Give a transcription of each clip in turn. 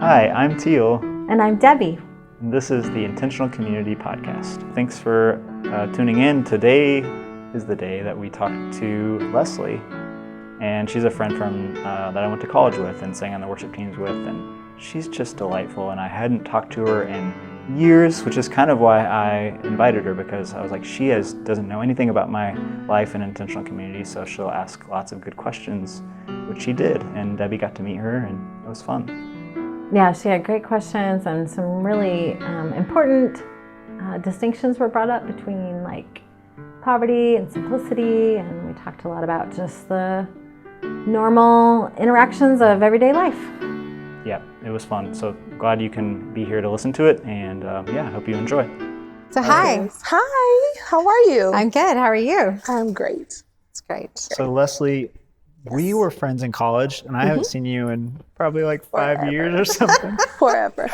Hi, I'm Teel. And I'm Debbie. And this is the Intentional Community Podcast. Thanks for tuning in. Today is the day that we talked to Leslie. And she's a friend from that I went to college with and sang on the worship teams with. And she's just delightful. And I hadn't talked to her in years, which is kind of why I invited her, because I was like, she doesn't know anything about my life in intentional community, so she'll ask lots of good questions, which she did. And Debbie got to meet her, and it was fun. Yeah, she had great questions, and some really important distinctions were brought up between like poverty and simplicity, and we talked a lot about just the normal interactions of everyday life. Yeah, it was fun. So glad you can be here to listen to it, and I hope you enjoy. So hi. Hi, how are you? I'm good. How are you? I'm great. It's great. So Leslie, we were friends in college, and I haven't seen you in probably like 5 years or something. Forever.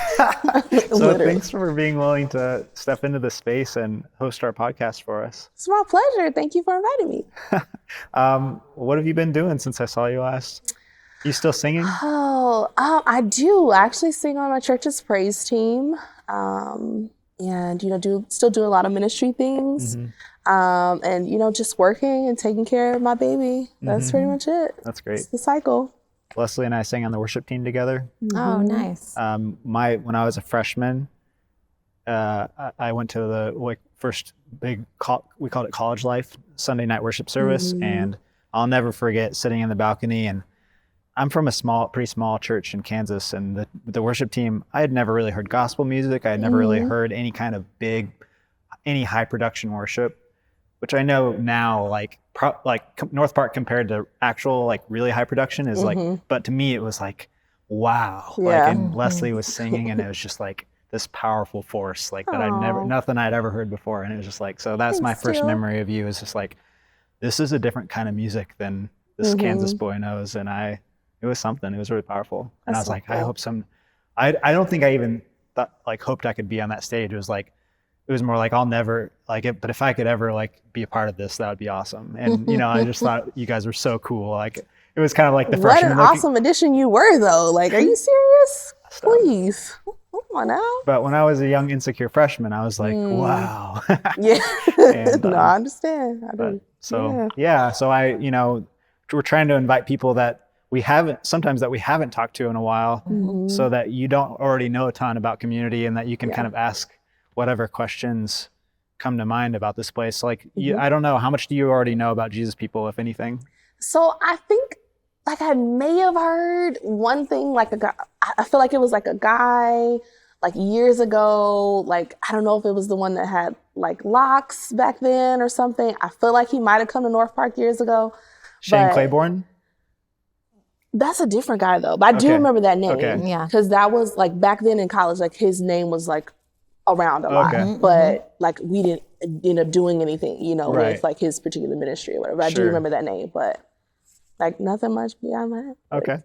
So thanks for being willing to step into the space and host our podcast for us. It's my pleasure. Thank you for inviting me. What have you been doing since I saw you last? You still singing? I do. I actually sing on my church's praise team, and still doing a lot of ministry things, and just working and taking care of my baby. That's pretty much it. That's great. It's the cycle. Leslie and I sang on the worship team together. Oh, nice. When I was a freshman, I went to the first big we called it College Life Sunday night worship service, and I'll never forget sitting in the balcony. And I'm from a pretty small church in Kansas, and the worship team, I had never really heard gospel music. I had never really heard any kind of any high production worship, which I know now, like North Park compared to actual really high production is but to me it was like, wow. Yeah. And Leslie was singing, and it was just like this powerful force, like that nothing I'd ever heard before. And it was just like, so that's my first memory of you, is just like, this is a different kind of music than this Kansas boy knows. And it was something. It was really powerful. And I was like, I hope I don't think I even thought, hoped I could be on that stage. It was more like, I'll never but if I could ever be a part of this, that would be awesome. And I just thought you guys were so cool. It was kind of like the freshman. What an awesome addition you were, though. Are you serious? Please. Come on now. But when I was a young, insecure freshman, I was like, wow. Yeah. And, no, I understand. I do. So we're trying to invite people that we haven't talked to in a while, so that you don't already know a ton about community, and that you can kind of ask whatever questions come to mind about this place. I don't know, how much do you already know about Jesus people, if anything? So I think I may have heard one thing, a guy, I feel like it was a guy years ago, I don't know if it was the one that had locks back then or something. I feel like he might have come to North Park years ago. Shane Claiborne? That's a different guy though, but I do remember that name. Okay. Yeah. Because that was back then in college, his name was around a lot, but we didn't end up doing anything, with his particular ministry or whatever. I do remember that name, but nothing much beyond that. Okay.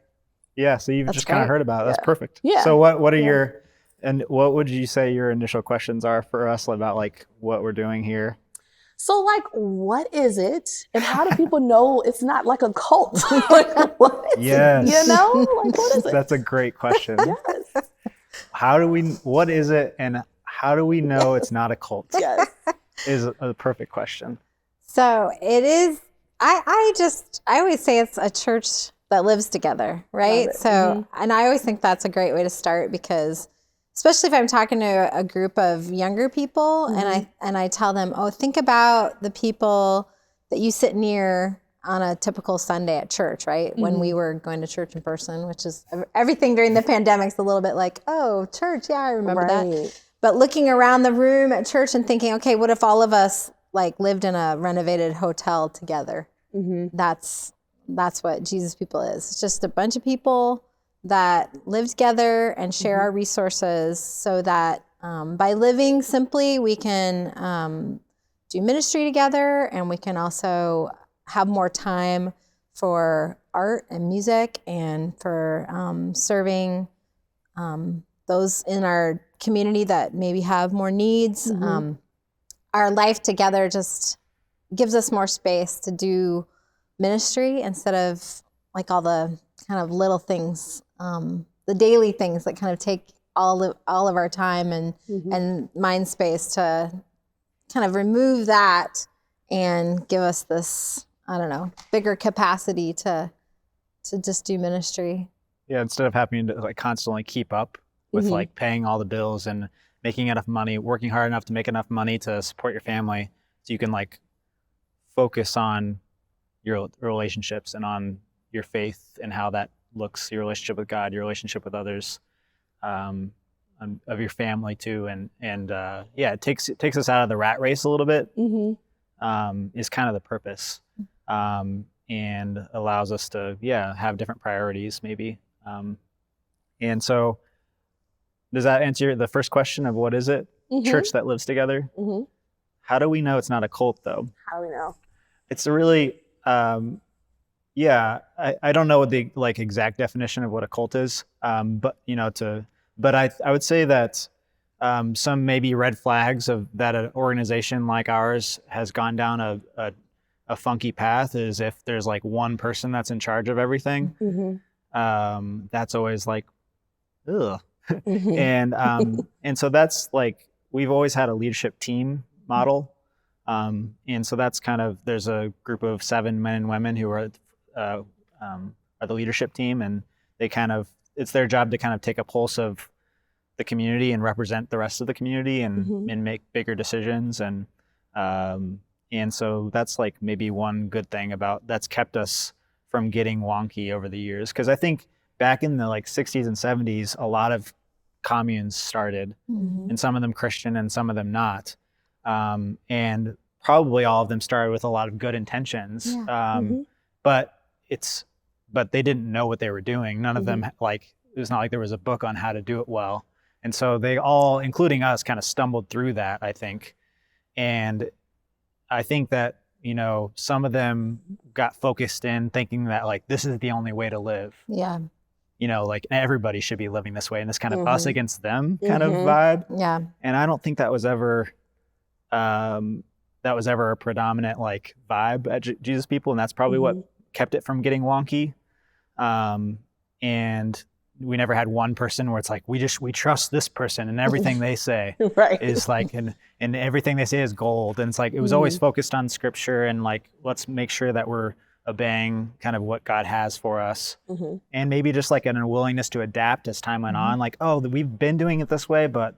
Yeah. So you've just kind of heard about it. That's perfect. Yeah. So what are what would you say your initial questions are for us about what we're doing here? So what is it, and how do people know it's not a cult? What is Yes. it? What is it? That's a great question. Yes. What is it, and how do we know it's not a cult? Yes. Is a perfect question. So it is, I always say it's a church that lives together, right? Love it. So, and I always think that's a great way to start, because especially if I'm talking to a group of younger people, and I tell them, think about the people that you sit near on a typical Sunday at church, right? When we were going to church in person, which is everything during the pandemic's a little bit church, yeah, I remember that. But looking around the room at church and thinking, okay, what if all of us lived in a renovated hotel together? That's what Jesus people is. It's just a bunch of people that live together and share our resources, so that by living simply, we can do ministry together, and we can also have more time for art and music, and for serving those in our community that maybe have more needs. Our life together just gives us more space to do ministry, instead of all the kind of little things the daily things that kind of take all of our time and mind space to kind of remove that and give us this, I don't know, bigger capacity to just do ministry. Yeah, instead of having to like constantly keep up with like paying all the bills and making enough money, working hard enough to make enough money to support your family, so you can like focus on your relationships and on your faith and how that looks, your relationship with God, your relationship with others, of your family too, and yeah, it takes us out of the rat race a little bit. Is kind of the purpose, and allows us to have different priorities maybe. And so, does that answer the first question of what is it? Church that lives together. How do we know it's not a cult though? How do we know? It's a really I don't know what the like exact definition of what a cult is, but I would say that some maybe red flags of that an organization like ours has gone down a funky path is if there's like one person that's in charge of everything. That's always like, ugh. And so that's like, we've always had a leadership team model. And so that's kind of, there's a group of 7 men and women who are the leadership team, and they kind of, it's their job to kind of take a pulse of the community and represent the rest of the community and make bigger decisions. And so that's like maybe one good thing about that's kept us from getting wonky over the years. Cause I think back in the like 60s and 70s, a lot of communes started, and some of them Christian and some of them not. And probably all of them started with a lot of good intentions. But they didn't know what they were doing. None of them, like, it was not like there was a book on how to do it well. And so they all, including us, kind of stumbled through that, I think. And I think that, some of them got focused in thinking that like, this is the only way to live. Yeah. Like everybody should be living this way, and this kind of us against them kind of vibe. Yeah. And I don't think that was ever a predominant like vibe at Jesus People, and that's probably what kept it from getting wonky. And we never had one person where it's like we trust this person and everything they say is like and everything they say is gold. And it's like it was always focused on scripture and like let's make sure that we're obeying kind of what God has for us. And maybe just like an unwillingness to adapt as time went on, like, oh, we've been doing it this way, but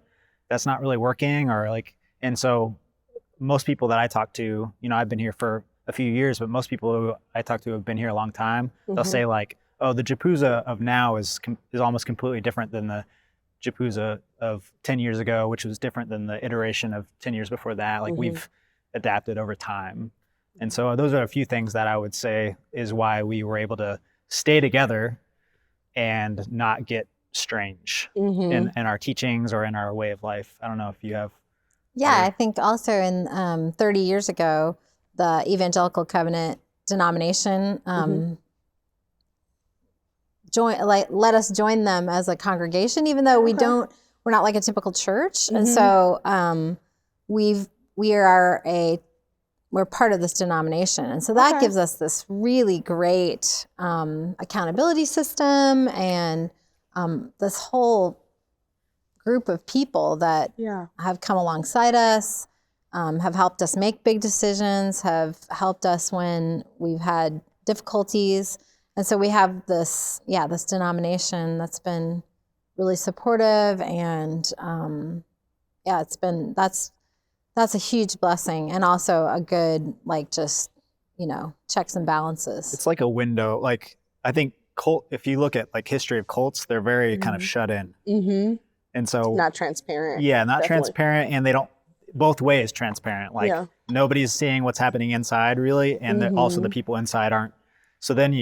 that's not really working, or like, and so most people that I talk to, I've been here for a few years, but most people who I talk to have been here a long time. They'll say like, oh, the Japuza of now is almost completely different than the Japuza of 10 years ago, which was different than the iteration of 10 years before that. Like we've adapted over time. And so those are a few things that I would say is why we were able to stay together and not get strange in our teachings or in our way of life. I don't know if you have. Yeah, I think also in 30 years ago, the Evangelical Covenant denomination let us join them as a congregation, even though we're not like a typical church. And so we're part of this denomination. And so that gives us this really great accountability system and this whole group of people that have come alongside us, have helped us make big decisions, have helped us when we've had difficulties. And so we have this denomination that's been really supportive, and that's a huge blessing, and also a good checks and balances. It's like a window. Like I think if you look at like history of cults, they're very kind of shut in. And so not transparent. Yeah, not transparent, and they don't both ways transparent. Like nobody's seeing what's happening inside really, and also the people inside aren't. So then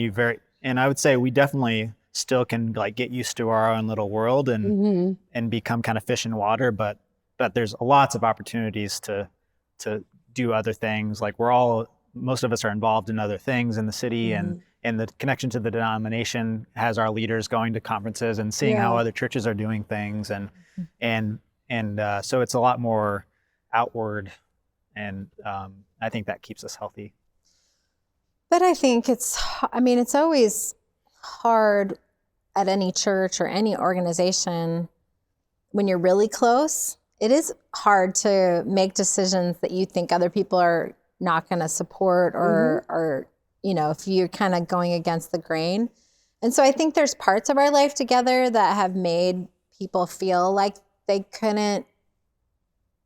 and I would say we definitely still can like get used to our own little world and become kind of fish in water, but there's lots of opportunities to do other things. Like most of us are involved in other things in the city, and the connection to the denomination has our leaders going to conferences and seeing how other churches are doing things, and so it's a lot more outward, and I think that keeps us healthy. But I think it's always hard. at any church or any organization, when you're really close, it is hard to make decisions that you think other people are not going to support or, you know, if you're kind of going against the grain. And so I think there's parts of our life together that have made people feel like they couldn't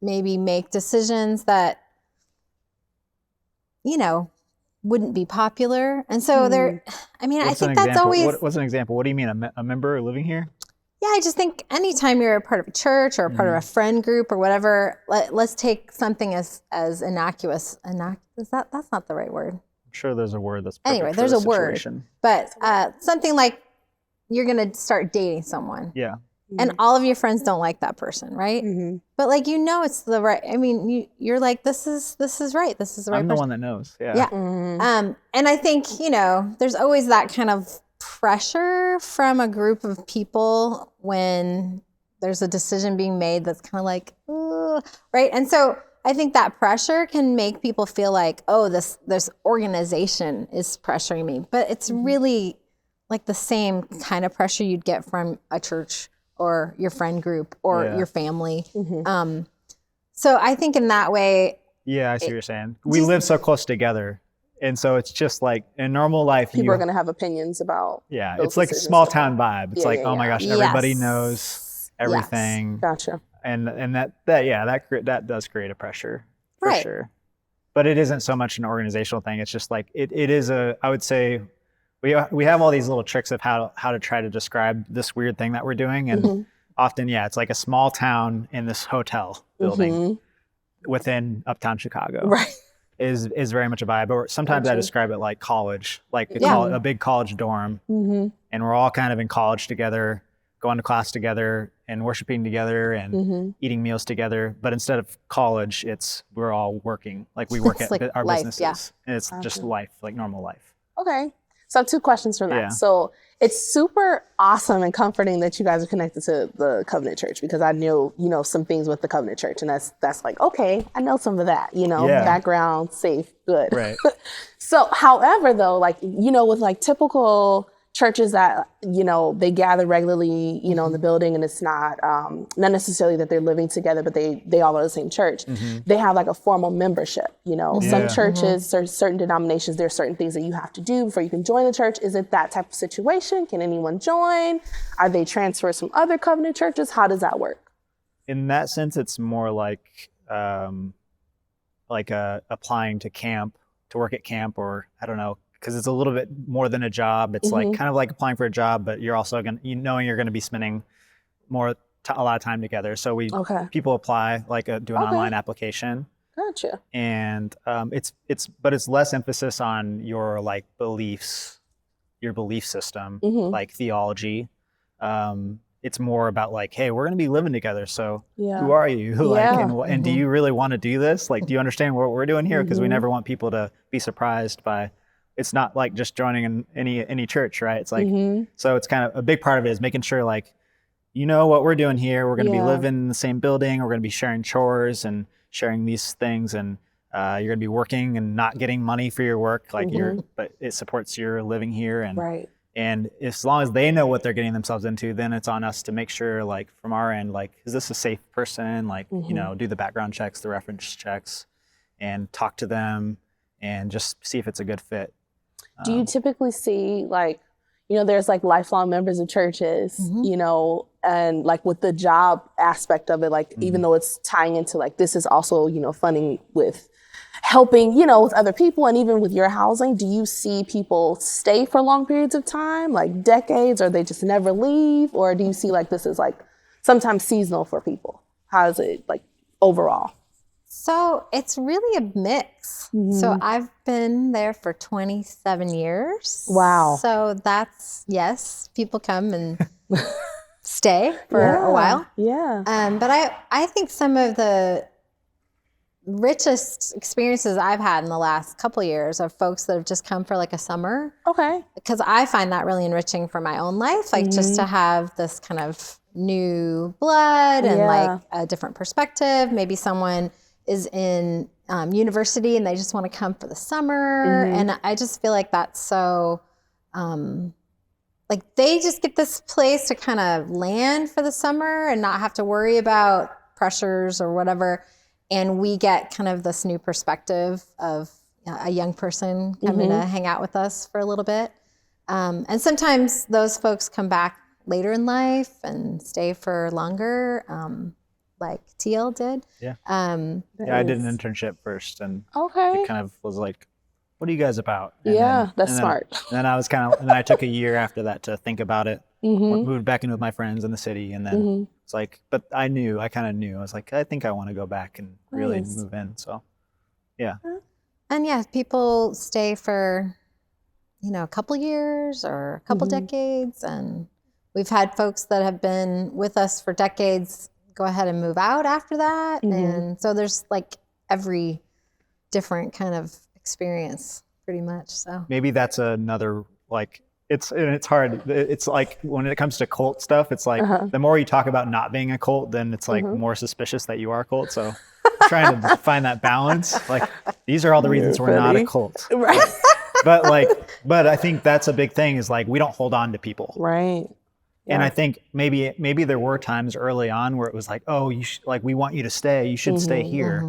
maybe make decisions that, you know, wouldn't be popular. And so I mean, I think that's always... What's an example? What do you mean? A member living here? Yeah, I just think anytime you're a part of a church or a part of a friend group or whatever, let's take something as innocuous. That's not the right word. I'm sure there's a word that's perfect anyway, for there's the a situation. Word. But something like you're going to start dating someone. Yeah. And all of your friends don't like that person, right? But like, you know, it's the right. I mean, you're like, this is right. This is the right I'm person. the one that knows. Yeah. Yeah. And I think, you know, there's always that kind of pressure from a group of people when there's a decision being made that's kind of like, right? And so I think that pressure can make people feel like, oh, this organization is pressuring me. But it's really like the same kind of pressure you'd get from a church or your friend group or your family. So I think in that way. Yeah, I see what you're saying. We live so close together. And so it's just like in normal life, people are going to have opinions about. Yeah, it's like a small town vibe. It's oh my gosh, everybody knows everything. Yes. Gotcha. And that does create a pressure for sure. But it isn't so much an organizational thing. It's just like it is I would say we have all these little tricks of how to try to describe this weird thing that we're doing. And often, it's like a small town in this hotel building within Uptown Chicago. Right. Is very much a vibe. Or sometimes I describe it like college, like a big college dorm. And we're all kind of in college together, going to class together and worshiping together and eating meals together. But instead of college, we're all working. Like we work at like our life, businesses. And it's just life, like normal life. Okay. So I have 2 questions from that. Yeah. So it's super awesome and comforting that you guys are connected to the Covenant Church, because I know, you know, some things with the Covenant Church, and that's like, okay, I know some of that, you know, background, safe, good. Right. So, however, though, like, you know, with like typical churches that, you know, they gather regularly, you know, in the building, and it's not necessarily that they're living together, but they all are the same church. They have like a formal membership, you know. Some churches, certain denominations, there are certain things that you have to do before you can join the church. Is it that type of situation? Can anyone join? Are they transfers from other covenant churches? How does that work? In that sense, it's more like applying to work at camp, or I don't know, because it's a little bit more than a job. It's like kind of like applying for a job, but you're also knowing you're going to be spending a lot of time together. So people apply, do an online application. Gotcha. And it's less emphasis on your like beliefs, your belief system, like theology. It's more about like, hey, we're going to be living together. So who are you? And do you really want to do this? Like, do you understand what we're doing here? Because we never want people to be surprised by. It's not like just joining in any church, right? It's like, so it's kind of a big part of it is making sure like, you know what we're doing here. We're going to be living in the same building. We're going to be sharing chores and sharing these things. And you're going to be working and not getting money for your work. Like but it supports your living here. And, and as long as they know what they're getting themselves into, then it's on us to make sure like from our end, like, is this a safe person? Like, you know, do the background checks, the reference checks, and talk to them and just see if it's a good fit. Do you typically see like, you know, there's like lifelong members of churches, you know, and like with the job aspect of it, like even though it's tying into like, this is also, you know, funding with helping, you know, with other people and even with your housing, do you see people stay for long periods of time, like decades, or they just never leave? Or do you see like this is like sometimes seasonal for people? How is it like overall? So it's really a mix. So I've been there for 27 years. Wow. So that's, people come and stay for a while. Yeah. But I think some of the richest experiences I've had in the last couple of years are folks that have just come for like a summer. Okay. Because I find that really enriching for my own life, like just to have this kind of new blood and like a different perspective. Maybe someone is in university and they just want to come for the summer. And I just feel like that's so, like like they just get this place to kind of land for the summer and not have to worry about pressures or whatever. And we get kind of this new perspective of a young person coming to hang out with us for a little bit. And sometimes those folks come back later in life and stay for longer, like Teel did. Yeah. I did an internship first, and it kind of was like, what are you guys about? And that's smart. Then I was and then I took a year after that to think about it. Moved back in with my friends in the city, and then it's like, but I kind of knew. I was like, I think I want to go back and really move in. So, yeah. And people stay for, a couple years or a couple decades. And we've had folks that have been with us for decades go ahead and move out after that. And so there's like every different kind of experience pretty much. So maybe that's another, like, it's hard. It's like when it comes to cult stuff, it's like the more you talk about not being a cult, then it's like more suspicious that you are a cult. So I'm trying to find that balance. Like, these are all the reasons we're not a cult. Right. But I think that's a big thing, is like, we don't hold on to people. Right. And I think maybe there were times early on where it was like, oh, we want you to stay. You should stay here.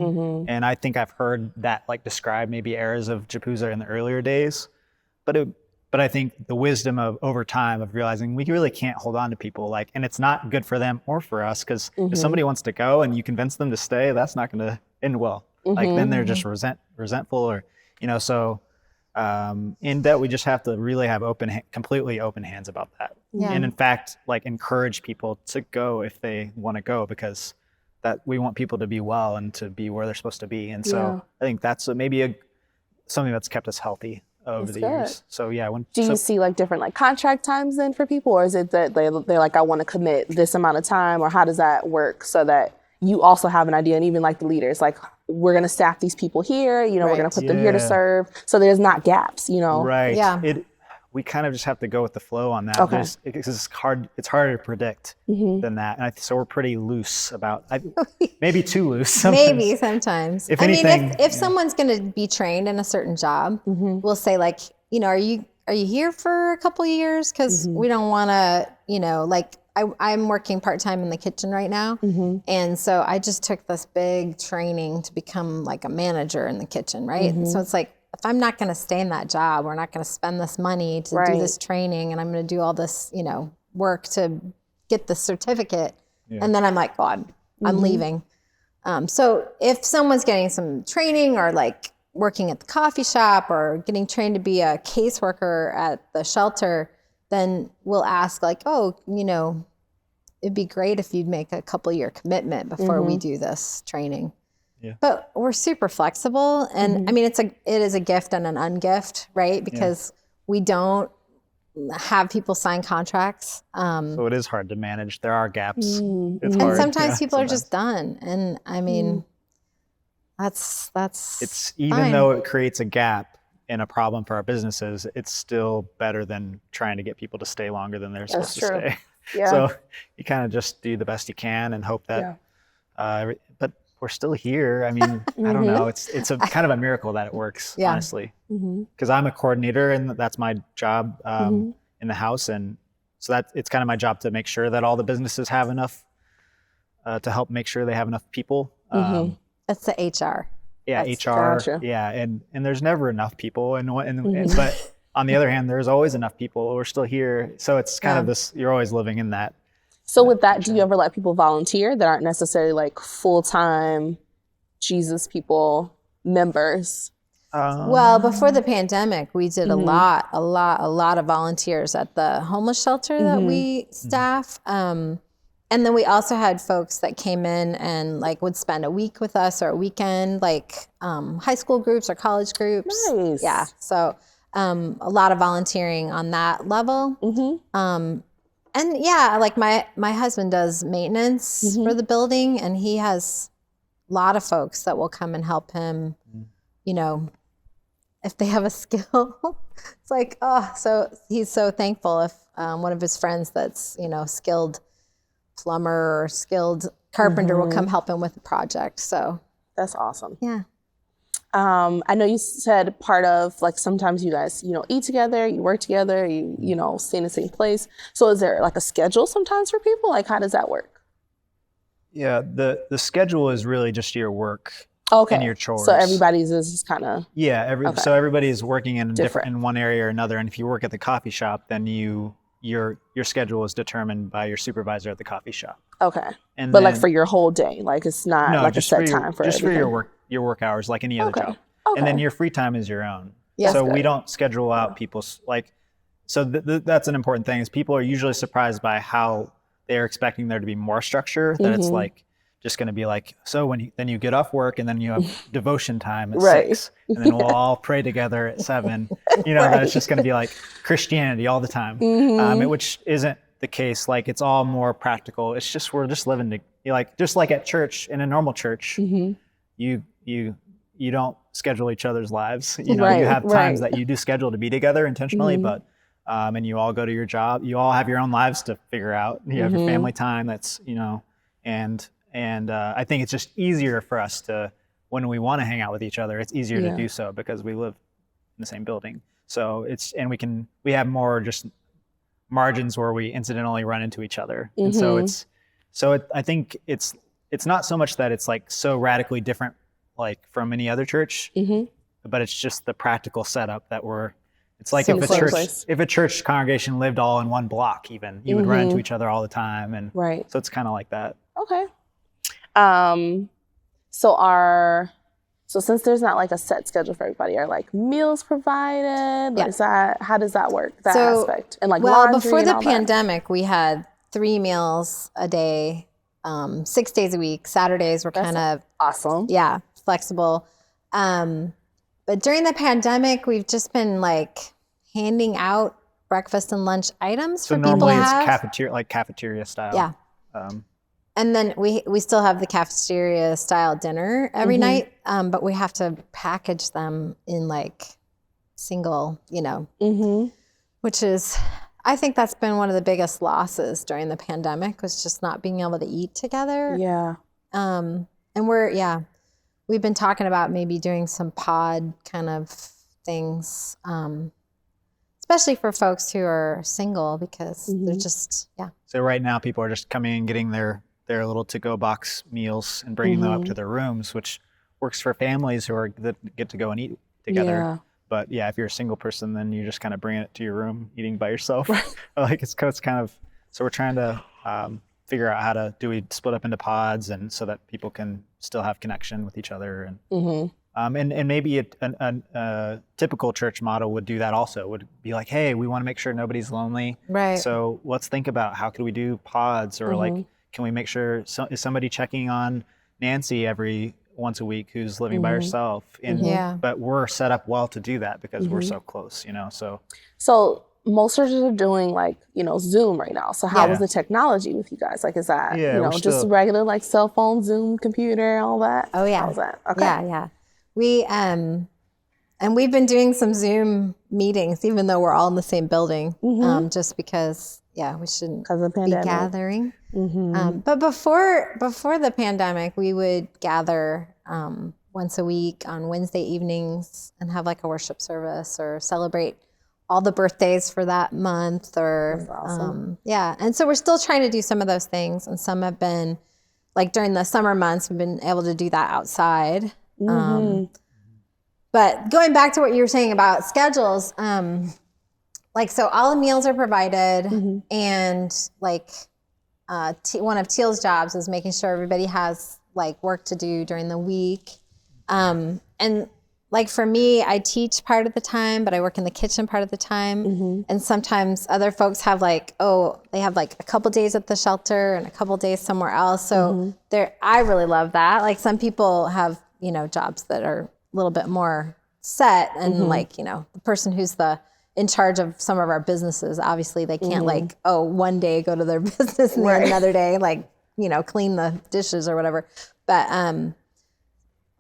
And I think I've heard that like describe maybe eras of Japuza in the earlier days. But I think the wisdom of over time of realizing we really can't hold on to people, like, and it's not good for them or for us, because if somebody wants to go and you convince them to stay, that's not going to end well. Like, then they're just resentful, or so. In that, we just have to really have completely open hands about that. And in fact, like, encourage people to go if they want to go, because that we want people to be well and to be where they're supposed to be. And so I think that's maybe something that's kept us healthy over the years. So do you see like different like contract times then for people, or is it that they're like, I want to commit this amount of time, or how does that work so that you also have an idea, and even like the leaders, like, we're going to staff these people here, we're going to put them here to serve, so there's not gaps, Right. Yeah. We kind of just have to go with the flow on that. Okay. It's harder to predict than that. And so we're pretty loose about, maybe too loose sometimes. Maybe sometimes. If anything, if someone's going to be trained in a certain job, we'll say like, are you here for a couple of years? Because we don't want to, like, I'm working part-time in the kitchen right now. And so I just took this big training to become like a manager in the kitchen, right? And so it's like, if I'm not going to stay in that job, we're not going to spend this money to do this training, and I'm going to do all this, work to get the certificate. And then I'm like, God, I'm leaving. So if someone's getting some training, or like working at the coffee shop, or getting trained to be a caseworker at the shelter, then we'll ask like, oh, it'd be great if you'd make a couple year commitment before we do this training. But we're super flexible. And I mean, it is a gift and an ungift, right? Because we don't have people sign contracts. So it is hard to manage. There are gaps. It's and hard. sometimes people are just done. And I mean, that's it's even though it creates a gap and a problem for our businesses, it's still better than trying to get people to stay longer than they're supposed to stay. So you kind of just do the best you can and hope that, but we're still here. I mean, I don't know. It's a kind of a miracle that it works, honestly, because I'm a coordinator and that's my job in the house. And so it's kind of my job to make sure that all the businesses have enough to help make sure they have enough people. That's the HR. Yeah, HR. Gotcha. Yeah, and there's never enough people, and but on the other hand, there's always enough people. We're still here, so it's kind of this. You're always living in that. So with that, do you ever let people volunteer that aren't necessarily like full-time Jesus people members? Well, before the pandemic, we did a lot of volunteers at the homeless shelter that we staff. And then we also had folks that came in and like would spend a week with us or a weekend, like high school groups or college groups. Nice. Yeah. So a lot of volunteering on that level. And yeah, like my husband does maintenance for the building, and he has a lot of folks that will come and help him, if they have a skill. It's like, so he's so thankful if one of his friends that's, skilled plumber or skilled carpenter will come help him with the project. So that's awesome. Yeah. I know you said part of like sometimes you guys, eat together, you work together, you stay in the same place. So is there like a schedule sometimes for people? Like how does that work? Yeah, the schedule is really just your work Okay. and your chores. So everybody's is kind of so everybody is working in different in one area or another. And if you work at the coffee shop, then your schedule is determined by your supervisor at the coffee shop. Okay. And but then, like for your whole day, like it's not like a set time for just everything. for your work hours, like any other job. Okay. And then your free time is your own. Yeah. So we don't schedule out people's so that's an important thing is people are usually surprised by how they're expecting there to be more structure, that it's like just going to be like, so then you get off work and then you have devotion time at 6 and then we'll all pray together at 7, that it's just going to be like Christianity all the time, which isn't the case. Like it's all more practical. It's just, we're just living just like at church, in a normal church, you don't schedule each other's lives. You have times that you do schedule to be together intentionally, but and you all go to your job. You all have your own lives to figure out. You have your family time. That's and I think it's just easier for us to, when we want to hang out with each other, it's easier to do so because we live in the same building. So we have more just margins where we incidentally run into each other, and so I think it's not so much that it's like so radically different like from any other church, but it's just the practical setup that it's like if a church congregation lived all in one block, even you would run into each other all the time, and so it's kind of like that. Okay. So since there's not like a set schedule for everybody, are like meals provided? Yeah. How does that work? That aspect and like laundry before and the all pandemic, we had 3 meals a day, 6 days a week. Saturdays were kind of awesome. Yeah, flexible. But during the pandemic, we've just been like handing out breakfast and lunch items for people to normally have. it's cafeteria style. Yeah. And then we still have the cafeteria style dinner every night, but we have to package them in like single, which is, I think that's been one of the biggest losses during the pandemic, was just not being able to eat together. Yeah. And we've been talking about maybe doing some pod kind of things, especially for folks who are single, because they're just, So right now people are just coming and getting their little to-go box meals and bringing them up to their rooms, which works for families that get to go and eat together. Yeah. But if you're a single person, then you're just kind of bringing it to your room, eating by yourself. Like it's kind of, so we're trying to figure out do we split up into pods, and so that people can still have connection with each other, and maybe a typical church model would do that also, would be like, hey, we want to make sure nobody's lonely, right? So let's think about how could we do pods, or like, can we make sure is somebody checking on Nancy once a week who's living by herself? But we're set up well to do that because we're so close, So most churches are doing like, Zoom right now. So how is the technology with you guys? Like, is that, just regular like cell phone, Zoom, computer, all that? Oh yeah. How's that? Okay. Yeah. We, and we've been doing some Zoom meetings, even though we're all in the same building, just because, we shouldn't be gathering. But before the pandemic, we would gather once a week on Wednesday evenings and have like a worship service or celebrate all the birthdays for that month, or That's awesome. And so we're still trying to do some of those things, and some have been like during the summer months we've been able to do that outside. But going back to what you were saying about schedules, so all the meals are provided, and like one of Teal's jobs is making sure everybody has like work to do during the week. And like for me, I teach part of the time, but I work in the kitchen part of the time. And sometimes other folks have they have like a couple days at the shelter and a couple days somewhere else. So I really love that. Like some people have, jobs that are a little bit more set, and the person who's in charge of some of our businesses, obviously they can't one day go to their business and then another day clean the dishes or whatever. But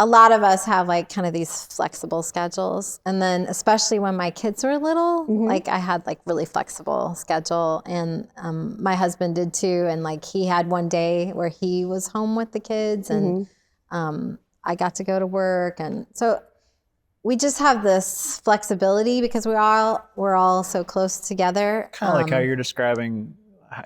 a lot of us have like kind of these flexible schedules. And then especially when my kids were little, like I had like really flexible schedule, and my husband did too. And like he had one day where he was home with the kids, and I got to go to work. And so we just have this flexibility because we're all so close together. Kind of like how you're describing,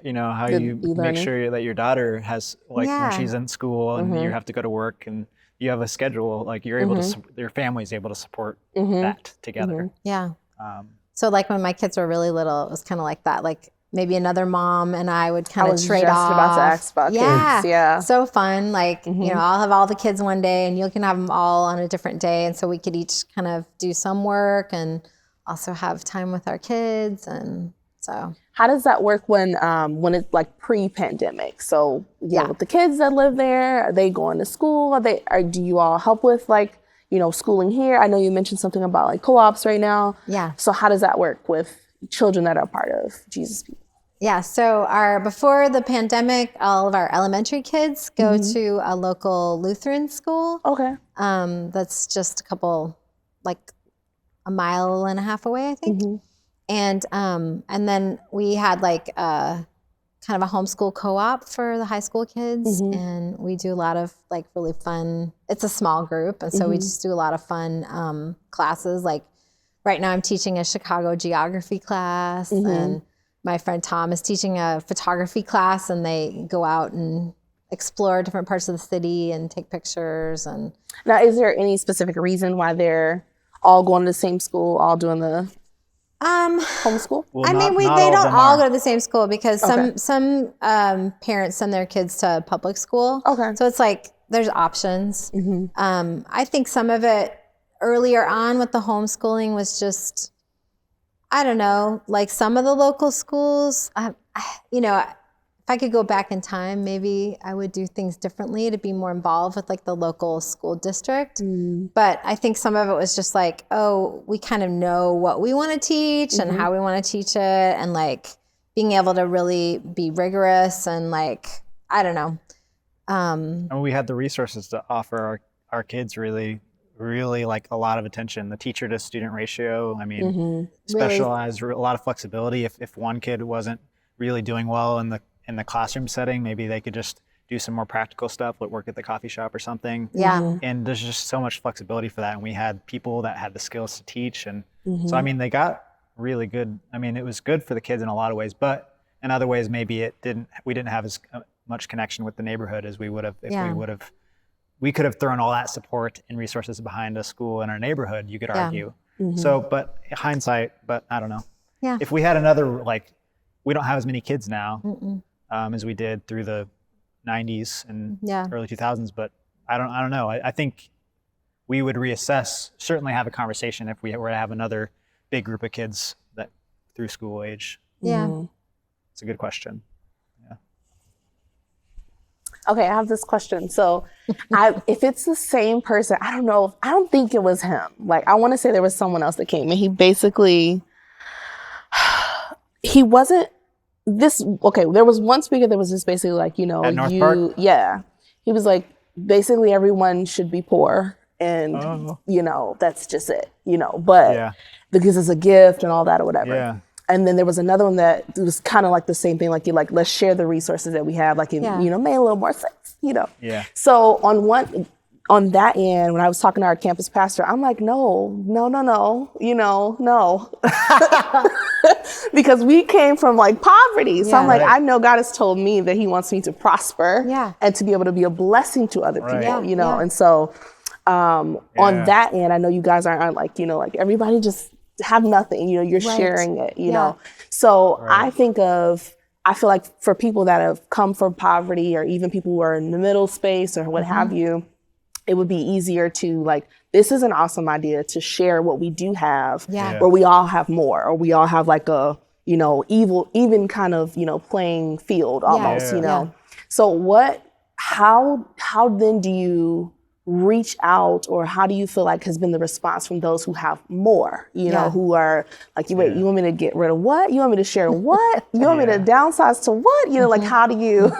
you know, how The you make e-learning. sure that your daughter has, like, when she's in school and you have to go to work and you have a schedule, like you're able to, your family's able to support that together. Yeah. Um, So like when my kids were really little, it was kind of like that. Like maybe another mom and I would kind of trade off. About to ask about kids. Yeah. So fun. Like, you know, I'll have all the kids one day and you can have them all on a different day. And so we could each kind of do some work and also have time with our kids. And so. How does that work when it's like pre-pandemic? So with the kids that live there, are they going to school? Do you all help with like, you know, schooling here? I know you mentioned something about like co-ops right now. Yeah. So how does that work with children that are part of Jesus People? Yeah. So before the pandemic, all of our elementary kids go to a local Lutheran school. Okay. That's just like a mile and a half away, I think. And then we had like kind of a homeschool co-op for the high school kids. And we do a lot of like really fun, it's a small group. And so we just do a lot of fun classes. Like right now I'm teaching a Chicago geography class and my friend Tom is teaching a photography class, and they go out and explore different parts of the city and take pictures. And now, is there any specific reason why they're all going to the same school, all doing the homeschool? well, I mean, not they all of don't them all are. go to the same school because some parents send their kids to public school. Okay. So it's like there's options. I think some of it earlier on with the homeschooling was just, I don't know, like some of the local schools, you know, if I could go back in time, maybe I would do things differently to be more involved with like the local school district. But I think some of it was just like, oh, we kind of know what we want to teach and how we want to teach it, and like being able to really be rigorous and like, I don't know. And we had the resources to offer our kids really like a lot of attention. The teacher to student ratio, I mean, specialized, a lot of flexibility. If one kid wasn't really doing well in the classroom setting, maybe they could just do some more practical stuff, like work at the coffee shop or something. Yeah. And there's just so much flexibility for that. And we had people that had the skills to teach. And so, I mean, they got really good. I mean, it was good for the kids in a lot of ways, but in other ways, maybe we didn't have as much connection with the neighborhood as we would have if we could have thrown all that support and resources behind a school in our neighborhood, you could argue. So, but hindsight, but I don't know. Yeah. If we had another, like, we don't have as many kids now as we did through the 90s and early 2000s, but I don't know. I think we would reassess, certainly have a conversation if we were to have another big group of kids that through school age. Yeah. It's a good question. Okay, I have this question. So if it's the same person, I don't know. I don't think it was him. Like, I want to say there was someone else that came, and he wasn't this, okay, there was one speaker that was just basically like, you know, At North Park? Yeah. He was like, basically everyone should be poor, and, you know, that's just it, you know, but because it's a gift and all that or whatever. Yeah. And then there was another one that was kind of like the same thing, like you like, let's share the resources that we have, like, it, you know, made a little more sense, you know. Yeah. So on that end, when I was talking to our campus pastor, I'm like, no, you know, no. Because we came from like poverty. So I'm like, I know God has told me that he wants me to prosper and to be able to be a blessing to other people, you know. And so on that end, I know you guys aren't like, you know, like everybody just have nothing, you know, you're sharing it, you know. So I feel like for people that have come from poverty, or even people who are in the middle space or what have you, it would be easier to like, this is an awesome idea to share what we do have, where we all have more, or we all have like a, you know, even kind of, you know, playing field almost, you know. So how then do you reach out, or how do you feel like has been the response from those who have more, you know, who are like, you want me to get rid of what? You want me to share what? You want me to downsize to what? You know, like, how do you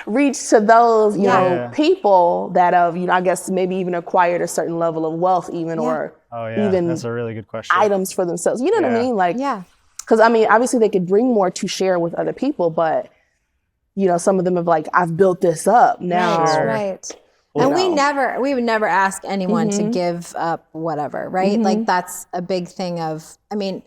reach to those, you know, people that have, you know, I guess maybe even acquired a certain level of wealth even, or even that's a really good question. items for themselves. You know what I mean? Like, because I mean, obviously they could bring more to share with other people, but, you know, some of them have like, I've built this up now. Right. And know. we would never ask anyone to give up whatever, right? Like that's a big thing of, I mean,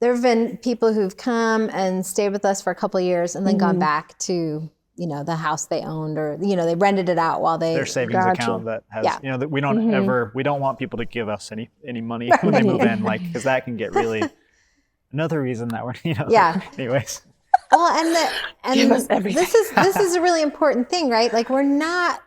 there have been people who've come and stayed with us for a couple of years and then gone back to, you know, the house they owned, or, you know, they rented it out while they. Their savings account that has, Yeah. you know, that we don't ever, we don't want people to give us any money when they move in, like, because that can get really, another reason that we're, you know, anyways. Well, Give us everything. this is a really important thing, right? Like we're not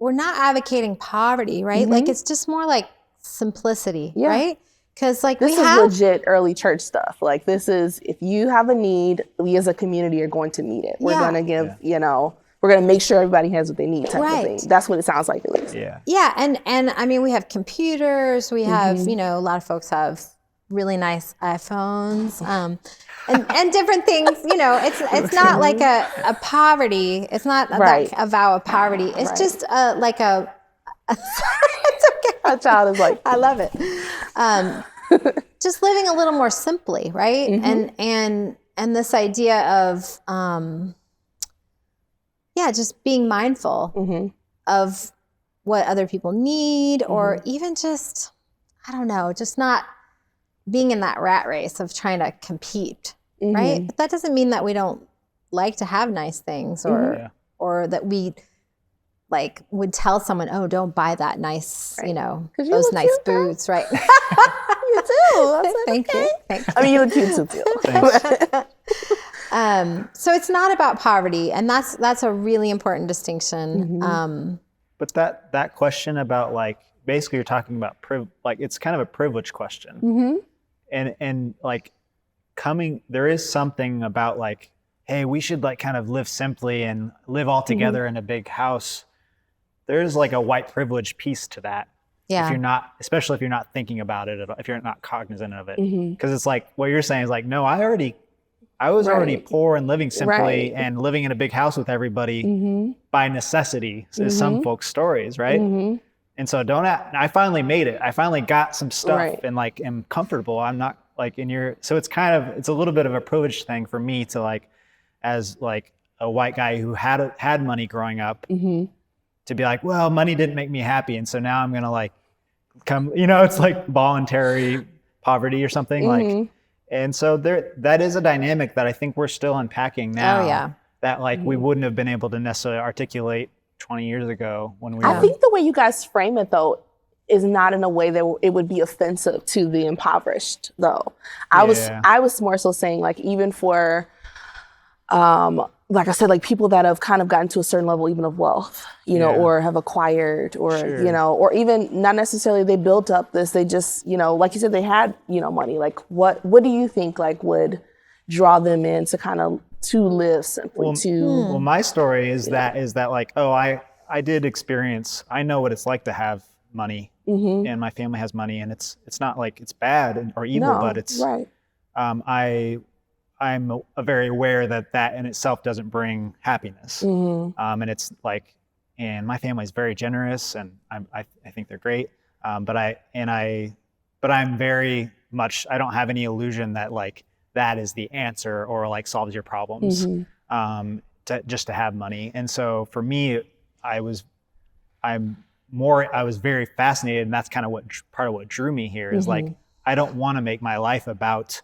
advocating poverty, right? Like it's just more like simplicity, right? Because like this is legit early church stuff. Like this is, if you have a need, we as a community are going to meet it. We're going to give, you know, we're going to make sure everybody has what they need type of thing. That's what it sounds like at least. Yeah. Yeah. And I mean, we have computers, we have, you know, a lot of folks have really nice iPhones, and different things, you know, it's not like a poverty. It's not like a vow of poverty. It's just like a, it's okay. My child is like, I love it. Just living a little more simply, right? And this idea of, just being mindful of what other people need, or even just, I don't know, just not being in that rat race of trying to compete, right? But that doesn't mean that we don't like to have nice things, or that we like would tell someone, oh, don't buy that nice, you know, those nice boots, right? You do. Thank you. I mean, you look cute too. So it's not about poverty, and that's a really important distinction. But that question about, like, basically you're talking about like it's kind of a privilege question, and like there is something about like, hey, we should like kind of live simply and live all together in a big house. There's like a white privilege piece to that. Yeah. If you're not, especially if you're not thinking about it at all, if you're not cognizant of it, because it's like what you're saying is like, no, I was already poor and living simply and living in a big house with everybody by necessity, is some folks' stories, right? And so I finally made it. I finally got some stuff and like am comfortable. I'm not like so it's a little bit of a privilege thing for me to like, as like a white guy who had money growing up, to be like, well, money didn't make me happy, and so now I'm gonna like come, you know, it's like voluntary poverty or something like. And so that is a dynamic that I think we're still unpacking now. That like we wouldn't have been able to necessarily articulate 20 years ago when we. I think the way you guys frame it though is not in a way that it would be offensive to the impoverished though. I was more so saying like, even for like I said, like people that have kind of gotten to a certain level even of wealth, you know, or have acquired, or, you know, or even not necessarily they built up this, they just, you know, like you said, they had, you know, money. Like what do you think like would draw them in to kind of to live simply? Well, my story is that like, oh, I did experience, I know what it's like to have money, and my family has money, and it's not like it's bad or evil, but it's I'm very aware that in itself doesn't bring happiness. And it's like, and my family is very generous, and I think they're great. But I'm very much, I don't have any illusion that like that is the answer or like solves your problems, just to have money. And so for me, I was very fascinated, and that's kind of part of what drew me here is like, I don't want to make my life about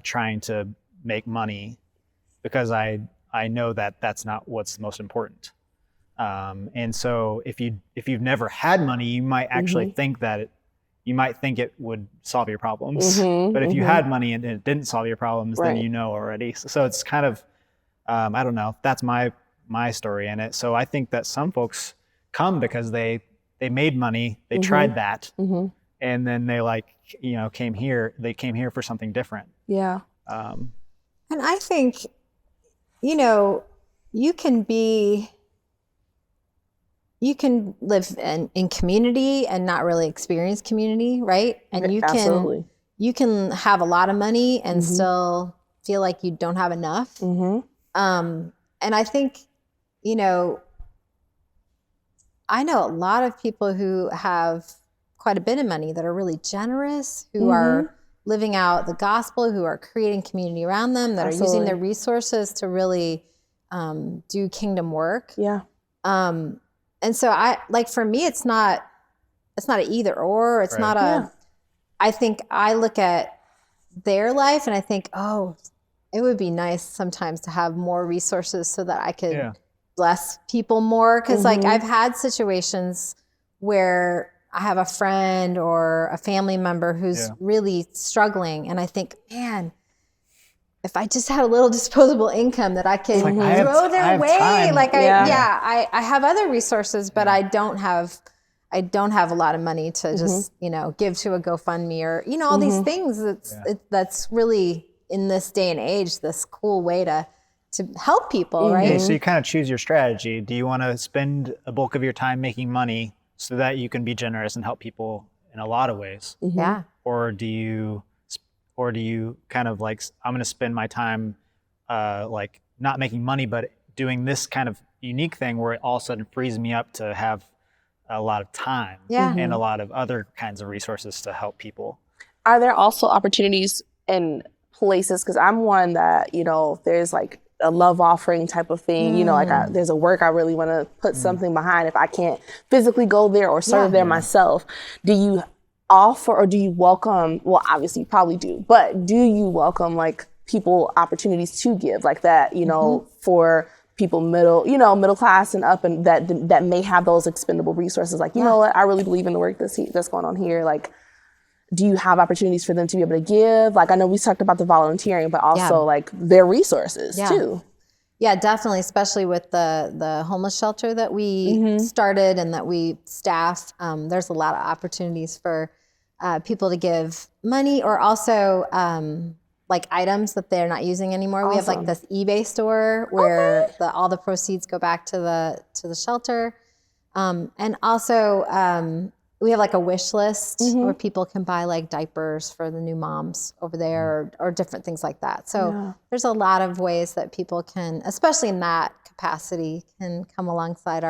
trying to make money, because I know that that's not what's most important. And so if you've never had money, you might actually think that you might think it would solve your problems. But if you had money and it didn't solve your problems, then you know already. So it's kind of, I don't know, that's my story in it. So I think that some folks come because they made money, they tried that, and then they like, you know, came here for something different. Yeah. And I think, you know, you can live in community and not really experience community, right? And you can have a lot of money and still feel like you don't have enough. And I think, you know, I know a lot of people who have quite a bit of money that are really generous, who are living out the gospel, who are creating community around them, that are using their resources to really do kingdom work. Yeah. And so for me, it's not an either or, it's not I think I look at their life and I think, oh, it would be nice sometimes to have more resources so that I could bless people more. Cause like I've had situations where I have a friend or a family member who's really struggling. And I think, man, if I just had a little disposable income that I could throw their way, time. I have other resources, but I don't have a lot of money to just, give to a GoFundMe or, all these things. That's really in this day and age, this cool way to help people, right? Okay, so you kind of choose your strategy. Do you want to spend a bulk of your time making money so that you can be generous and help people in a lot of ways? Yeah. Or do you kind of like, I'm going to spend my time like not making money, but doing this kind of unique thing where it all of a sudden frees me up to have a lot of time and a lot of other kinds of resources to help people. Are there also opportunities and places, because I'm one that, if there's like a love offering type of thing, there's a work I really want to put something behind. If I can't physically go there or serve there myself, do you offer or do you welcome, well, obviously you probably do, but do you welcome like people opportunities to give like that, for people middle class and up, and that may have those expendable resources, like, you know what, I really believe in the work that's going on here. Like, do you have opportunities for them to be able to give? Like, I know we talked about the volunteering, but also like their resources too. Yeah, definitely, especially with the homeless shelter that we started and that we staff. There's a lot of opportunities for people to give money or also like items that they're not using anymore. Awesome. We have like this eBay store where all the proceeds go back to the shelter. And also we have like a wish list where people can buy like diapers for the new moms over there or different things like that. So there's a lot of ways that people can, especially in that capacity, can come alongside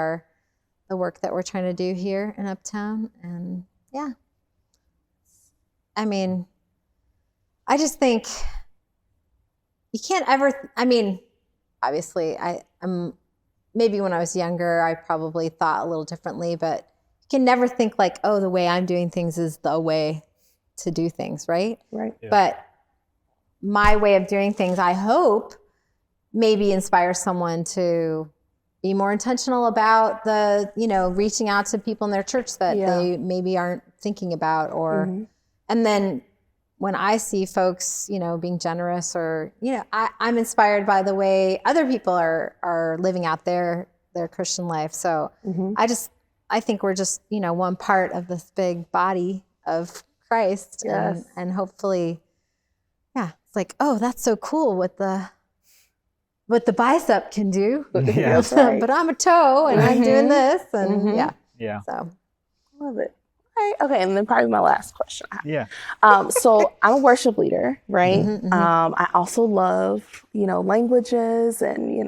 the work that we're trying to do here in Uptown. And I mean, I just think you can't ever, obviously I'm maybe when I was younger, I probably thought a little differently, but you can never think like, oh, the way I'm doing things is the way to do things, right? Right. Yeah. But my way of doing things, I hope, maybe inspire someone to be more intentional about reaching out to people in their church that they maybe aren't thinking about and then when I see folks, being generous or, I'm inspired by the way other people are living out their Christian life. So I think we're just, one part of this big body of Christ. Yes. And hopefully, it's like, oh, that's so cool what the bicep can do. Yeah. But I'm a toe and I'm doing this. And Yeah. So Love it. Okay, and then probably my last question. Yeah. So I'm a worship leader, right? I also love, languages and,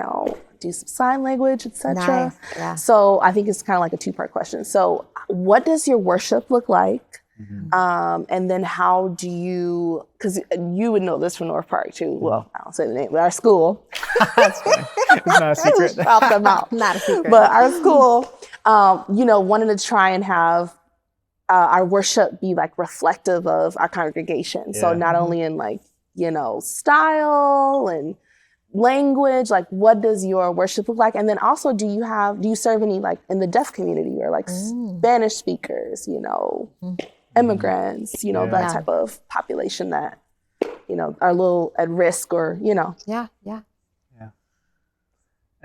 do some sign language, etc. Nice. Yeah. So I think it's kind of like a two-part question. So what does your worship look like? And then how do you, because you would know this from North Park too. Well, I don't say the name, but our school. That's fine. It's not a secret. Out the mouth. Not a secret. But our school, wanted to try and have our worship be like reflective of our congregation. So not only in like, style and language, like what does your worship look like? And then also do you serve any like in the deaf community or like Spanish speakers, immigrants, that type of population that, are a little at risk or, Yeah.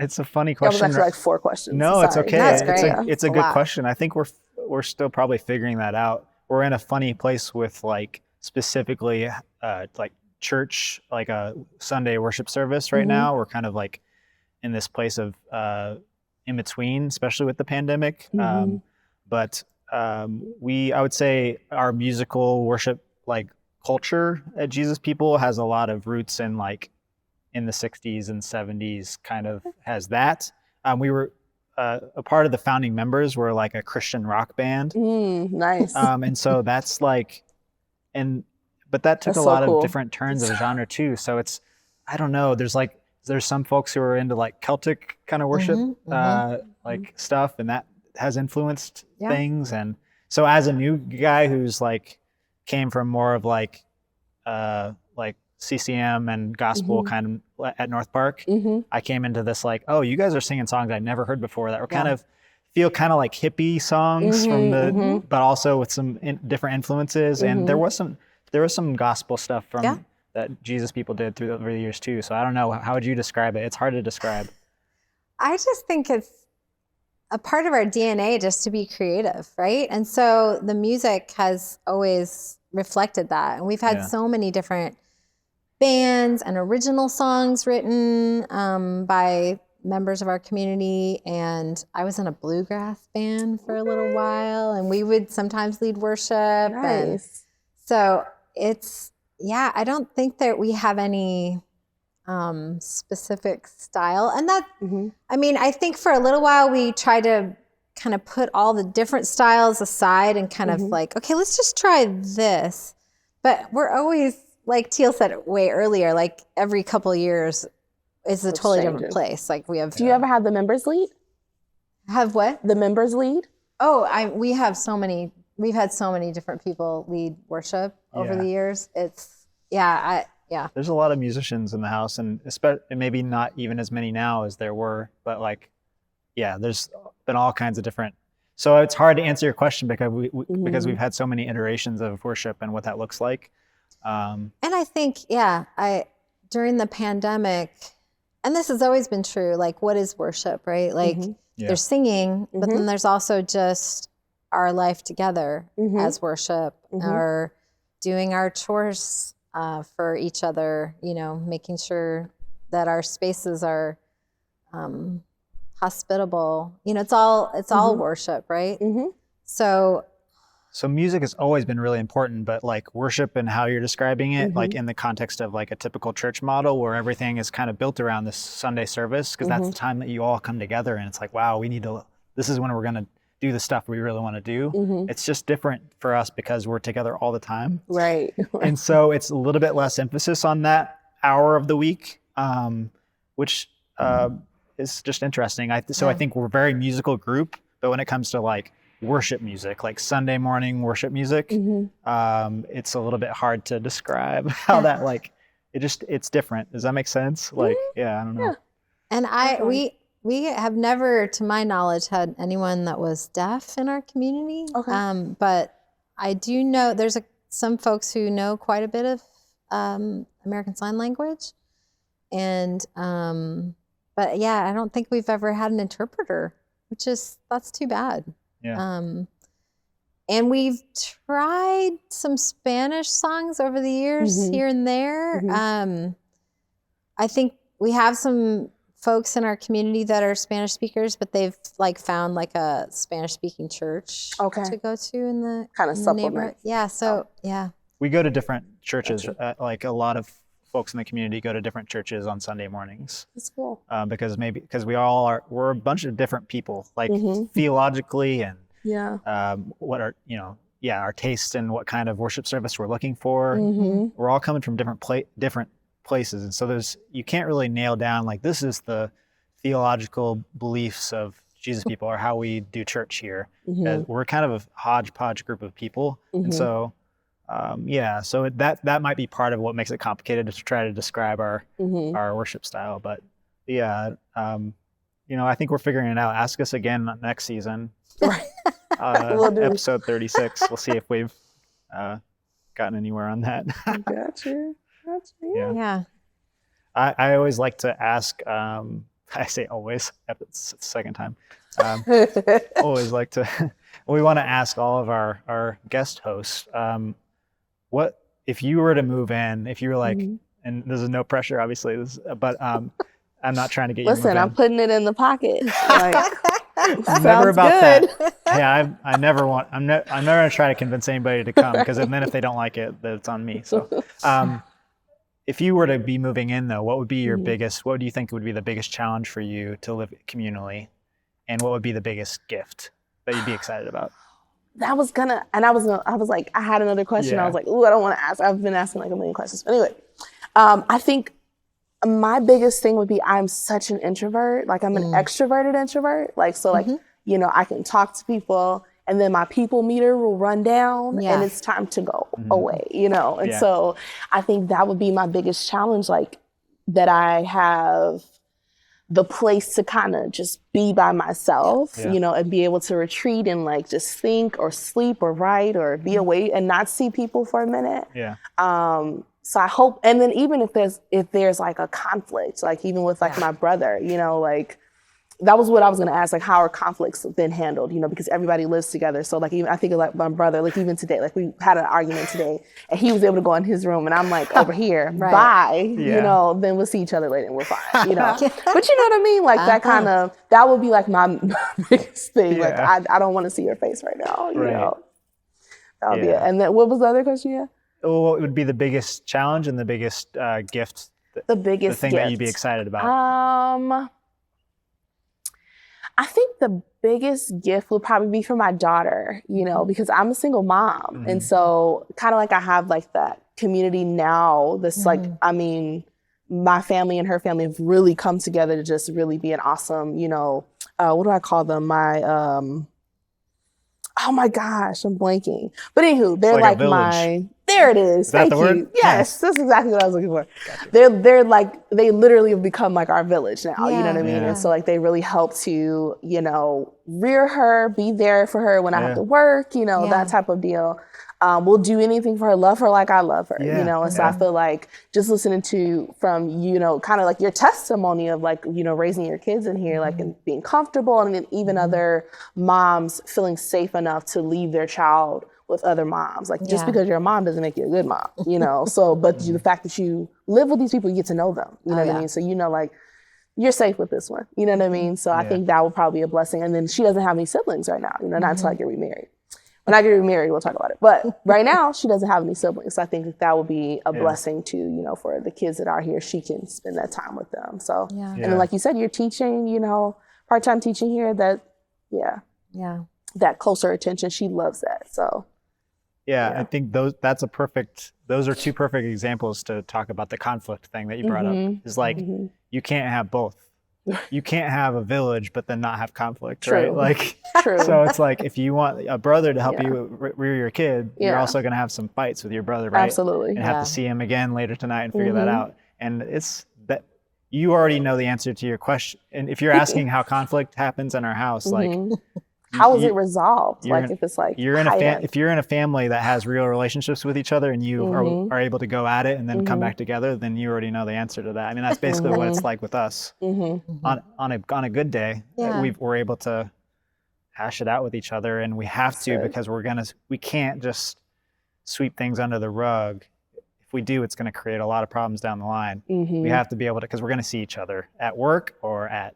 It's a funny That was question. actually like 4 questions. No, it's Sorry. okay. That's great. It's a good question. I think we're still probably figuring that out. We're in a funny place with like specifically like church, like a Sunday worship service right now. We're kind of like in this place of in between, especially with the pandemic. But I would say our musical worship like culture at Jesus People has a lot of roots in like in the 60s and 70s kind of has that. We were a part of the founding members were like a Christian rock band. Nice. And so that's like, but that took That's a lot so cool. of different turns of genre too. So it's, I don't know, there's some folks who are into like Celtic kind of worship, like stuff. And has influenced things. And so as a new guy who's like came from more of like CCM and gospel kind of at North Park, I came into this like, oh, you guys are singing songs I'd never heard before that were kind of feel kind of like hippie songs from the, but also with some different influences. And there was some gospel stuff from that Jesus people did over the years too. So I don't know, how would you describe it? It's hard to describe. I just think it's a part of our DNA just to be creative, right? And so the music has always reflected that. And we've had so many different bands and original songs written by members of our community. And I was in a bluegrass band for a little while, and we would sometimes lead worship. And so it's, I don't think that we have any specific style. And that, I mean, I think for a little while we tried to kind of put all the different styles aside and kind of like, okay, let's just try this. But we're always, like Teel said way earlier, like every couple of years is a totally different place. Like we have. Do you ever have the members lead? Have what? The members lead? Oh, we have so many. We've had so many different people lead worship over the years. It's There's a lot of musicians in the house, and maybe not even as many now as there were, but like, there's been all kinds of different. So it's hard to answer your question because because we've had so many iterations of worship and what that looks like. And I think, during the pandemic, and this has always been true, like what is worship, right? Like there's singing, but then there's also just our life together as worship, or doing our chores for each other, making sure that our spaces are hospitable. It's all worship, right? So music has always been really important, but like worship and how you're describing it, like in the context of like a typical church model where everything is kind of built around this Sunday service, because that's the time that you all come together and it's like, wow, this is when we're going to do the stuff we really want to do. It's just different for us because we're together all the time. Right. And so it's a little bit less emphasis on that hour of the week, which is just interesting. I think we're a very musical group, but when it comes to like worship music, like Sunday morning worship music, it's a little bit hard to describe how that like it's different. Does that make sense? Like I don't know. And we have never, to my knowledge, had anyone that was deaf in our community. But I do know there's some folks who know quite a bit of American Sign Language, and but I don't think we've ever had an interpreter, that's too bad. And we've tried some Spanish songs over the years here and there. I think we have some folks in our community that are Spanish speakers, but they've like found like a Spanish speaking church to go to in the kind of supplement. We go to different churches. Like a lot of folks in the community go to different churches on Sunday mornings. That's cool. Because we're a bunch of different people, like theologically and what are our tastes and what kind of worship service we're looking for. We're all coming from different places, and so you can't really nail down like this is the theological beliefs of Jesus people or how we do church here. We're kind of a hodgepodge group of people, and so. So that might be part of what makes it complicated to try to describe our worship style. But I think we're figuring it out. Ask us again next season, episode 36. We'll see if we've gotten anywhere on that. Gotcha. Yeah. I always like to ask. I say always. It's the second time. Always like to. We want to ask all of our guest hosts. What if you were to move in? If you were like, and there's no pressure, obviously, but I'm not trying to get you. Listen, I'm putting it in the pocket. Never about good. that. Yeah, I'm never gonna try to convince anybody to come because then if they don't like it, then it's on me. So, if you were to be moving in though, what would be your biggest? What do you think would be the biggest challenge for you to live communally, and what would be the biggest gift that you'd be excited about? I had another question. I was like, ooh, I don't want to ask. I've been asking like a million questions. But anyway, I think my biggest thing would be I'm such an introvert. Like I'm an extroverted introvert. Like, so like, you know, I can talk to people, and then my people meter will run down Yeah. and it's time to go away, you know? And so I think that would be my biggest challenge, like that I have the place to kind of just be by myself, you know, and be able to retreat and like just think or sleep or write or be away and not see people for a minute. Yeah. So I hope, and then even if there's like a conflict, like even with like my brother, you know, like that was what I was going to ask, like how are conflicts been handled, you know, because everybody lives together. So like even I think of like my brother, like even today, like we had an argument today and he was able to go in his room and I'm like over here, bye, you know, then we'll see each other later and we're fine, you know. But you know what I mean? Like that kind of, that would be like my biggest thing. Like I don't want to see your face right now, you know. That would be it. And then what was the other question you had? Well, what would be the biggest challenge and the biggest gift? The biggest thing gift that you'd be excited about? I think the biggest gift would probably be for my daughter, you know, because I'm a single mom. And so kind of like I have like that community now that's like, I mean, my family and her family have really come together to just really be an awesome, you know, what do I call them? My, oh my gosh, I'm blanking. But anywho, they're like my, there it is. Thank you. Word? Yes, that's exactly what I was looking for. Gotcha. They're like, they literally have become like our village now, you know what I mean? And so like they really help to, you know, rear her, be there for her when I have to work, you know, that type of deal. We'll do anything for her, love her like I love her, you know? And so I feel like just listening to from, you know, kind of like your testimony of like, you know, raising your kids in here, like and being comfortable, and then even other moms feeling safe enough to leave their child with other moms. Like just because you're a mom doesn't make you a good mom, you know? So, but the fact that you live with these people, you get to know them, you know what I mean? So, you know, like you're safe with this one, you know what I mean? So I think that would probably be a blessing. And then she doesn't have any siblings right now, you know, not until I get remarried. When I get remarried, we'll talk about it. But right now, she doesn't have any siblings. So I think that would be a blessing too, you know, for the kids that are here, she can spend that time with them. So, and then like you said, you're teaching, you know, part-time teaching here, that, that closer attention, she loves that, so. I think those are two perfect examples to talk about the conflict thing that you brought up. Is like, you can't have both. You can't have a village, but then not have conflict, right? Like, so it's like, if you want a brother to help you rear your kid, you're also going to have some fights with your brother, right? Absolutely. And have to see him again later tonight and figure that out. And it's that you already know the answer to your question. And if you're asking how conflict happens in our house, like, how is it resolved? Like if it's like if you're in a family that has real relationships with each other and you are able to go at it and then come back together, then you already know the answer to that. I mean, that's basically what it's like with us. On a good day, we're able to hash it out with each other, and we have to because we can't just sweep things under the rug. If we do, it's going to create a lot of problems down the line. We have to be able to, because we're going to see each other at work or at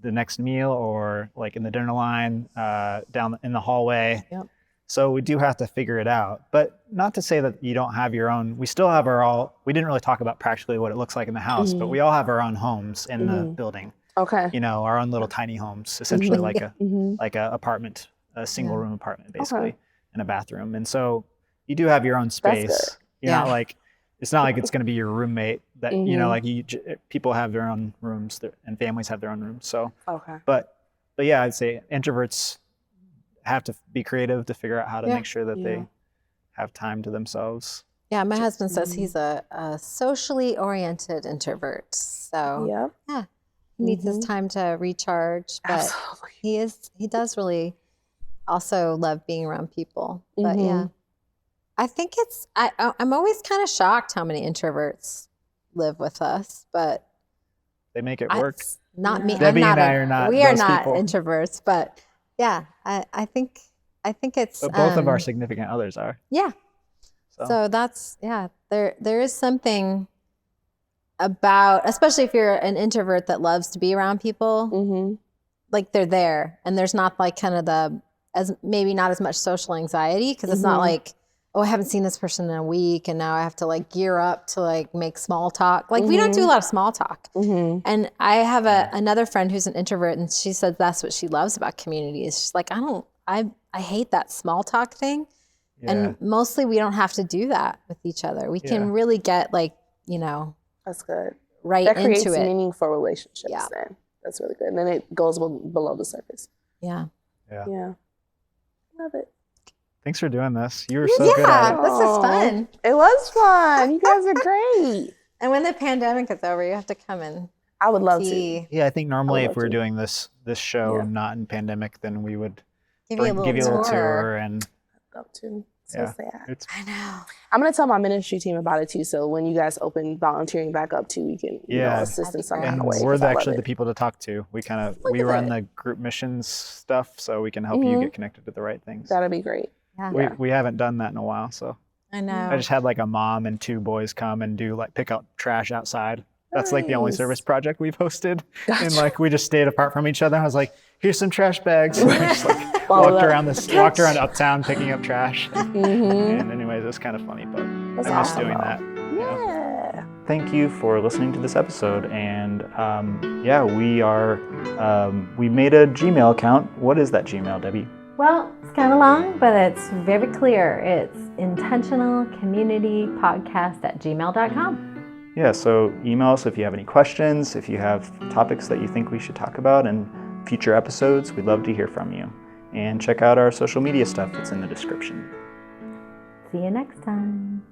the next meal or like in the dinner line, down in the hallway. So we do have to figure it out, but not to say that you don't have your own. We still have we didn't really talk about practically what it looks like in the house, but we all have our own homes in the building. Okay. You know, our own little tiny homes, essentially like a apartment, a single room apartment, basically, and a bathroom. And so you do have your own space. You're not like, it's not like it's going to be your roommate that, you know, like people have their own rooms and families have their own rooms. So, but yeah, I'd say introverts have to be creative to figure out how to make sure that they have time to themselves. Yeah, my husband says he's a socially oriented introvert. So he needs his time to recharge, but he does really also love being around people. But I think I'm always kind of shocked how many introverts live with us, but they make it work. Not me. Debbie and I are not. We are not introverts, but I think it's. But both of our significant others are. Yeah. So that's there is something about, especially if you're an introvert that loves to be around people, like they're there, and there's not like kind of maybe not as much social anxiety, because it's not like, oh, I haven't seen this person in a week and now I have to like gear up to like make small talk. Like we don't do a lot of small talk. And I have another friend who's an introvert, and she says that's what she loves about community. Is she's like, I hate that small talk thing. And mostly we don't have to do that with each other. We can really get like, you know. That's good. Right into it. That creates meaningful relationships then. That's really good. And then it goes below the surface. Yeah. Yeah. Love it. Thanks for doing this. You were so good Yeah, at it. this is fun. It was fun. You guys are great. And when the pandemic is over, you have to come and I would love to. see. Yeah, I think normally love if we were to. doing this show Yeah. not in pandemic, then we would Give you a little give you a little tour. tour and Love to. So yeah, sad. it's I know. I'm gonna tell my ministry team about it too. So when you guys open volunteering back up too, we can Yeah. assist in That'd be some great. kind and of way. we're 'cause I love actually it. the people to talk to. We Look at run that. the group missions stuff, so we can help you get connected to the right things. That'd be great. Yeah. We haven't done that in a while, so I know. I just had like a mom and 2 boys come and do like pick up trash outside. That's like the only Nice. service project we've hosted. Gotcha. And like we just stayed apart from each other. I was like, here's some trash bags. And we just like Follow walked around Uptown picking up trash. Mm-hmm. And anyways, it was kind of funny, but That's I miss awesome, doing though. that. Yeah. Thank you for listening to this episode. And yeah, we made a Gmail account. What is that Gmail, Debbie? Well, it's kind of long, but it's very clear. It's intentionalcommunitypodcast@gmail.com. Yeah, so email us if you have any questions, if you have topics that you think we should talk about in future episodes. We'd love to hear from you. And check out our social media stuff that's in the description. See you next time.